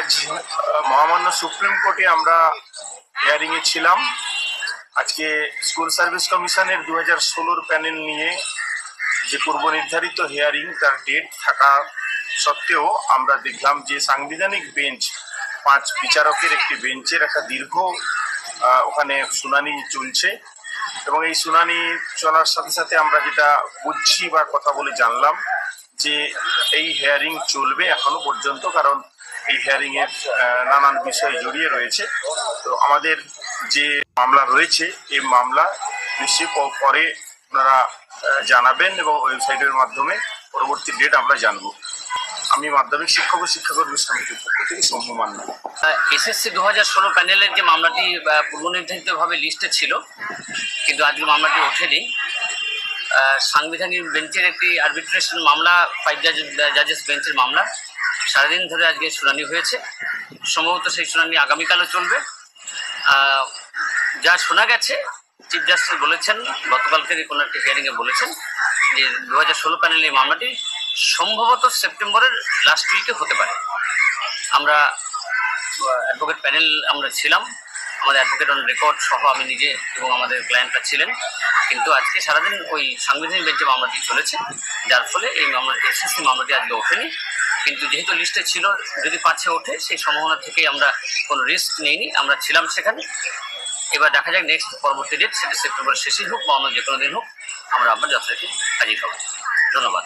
আজ মহামান্য সুপ্রিম কোর্টে আমরা হিয়ারিংয়ে ছিলাম। আজকে স্কুল সার্ভিস কমিশনের 2016 প্যানেল নিয়ে যে পূর্ব নির্ধারিত হিয়ারিং তার ডেট থাকা সত্ত্বেও আমরা দেখলাম যে সাংবিধানিক বেঞ্চ 5 বিচারকের একটি বেঞ্চের একটা দীর্ঘ ওখানে শুনানি চলছে এবং এই শুনানি চলার সাথে সাথে আমরা যেটা বুঝছি বা কথা বলে জানলাম যে এই হিয়ারিং চলবে এখনো পর্যন্ত, কারণ এই হিয়ারিং এর নানান বিষয় জড়িয়ে রয়েছে। তো আমাদের যে মামলা রয়েছে এই মামলা নিশ্চয়ই পরে আপনারা জানাবেন এবং ওয়েবসাইটের মাধ্যমে পরবর্তী ডেট আমরা জানবো। আমি মাধ্যমিক শিক্ষক ও শিক্ষাকর্মী সমিতির পক্ষ থেকে সৌম্য মান্না। এসএসসি 2016 প্যানেলের যে মামলাটি পূর্ব নির্ধারিতভাবে লিস্টে ছিল, কিন্তু আজকে মামলাটি ওঠেনি। সাংবিধানিক বেঞ্চের একটি আরবিট্রেশন মামলা, 5 জাজেস বেঞ্চের মামলা, সারাদিন ধরে আজকে শুনানি হয়েছে। সম্ভবত সেই শুনানি আগামীকালও চলবে। যা শোনা গেছে, চিফ জাস্টিস বলেছেন গতকালকে কোনো একটি হিয়ারিংয়ে বলেছেন যে 2016 প্যানেল এই মামলাটি সম্ভবত সেপ্টেম্বরের লাস্ট উইকে হতে পারে। আমরা অ্যাডভোকেট প্যানেল আমরা ছিলাম, আমাদের অ্যাডভোকেট অন রেকর্ড সহ আমি নিজে এবং আমাদের ক্লায়েন্টরা ছিলেন, কিন্তু আজকে সারাদিন ওই সাংবিধানিক বেঞ্চে মামলাটি চলেছে, যার ফলে এই মামলা এসএসসি মামলাটি আজকে ওঠেনি। কিন্তু যেহেতু লিস্টে ছিল, যদি পাচ্ছে ওঠে সেই সম্ভাবনা থেকেই আমরা কোনো রিস্ক নেইনি, আমরা ছিলাম সেখানে। এবার দেখা যাক নেক্সট পরবর্তী ডেট, সেটা সেপ্টেম্বর শেষেই হোক বা অন্য যে কোনো দিন হোক, আমরা আবার যথারীতি হাজির হব। ধন্যবাদ।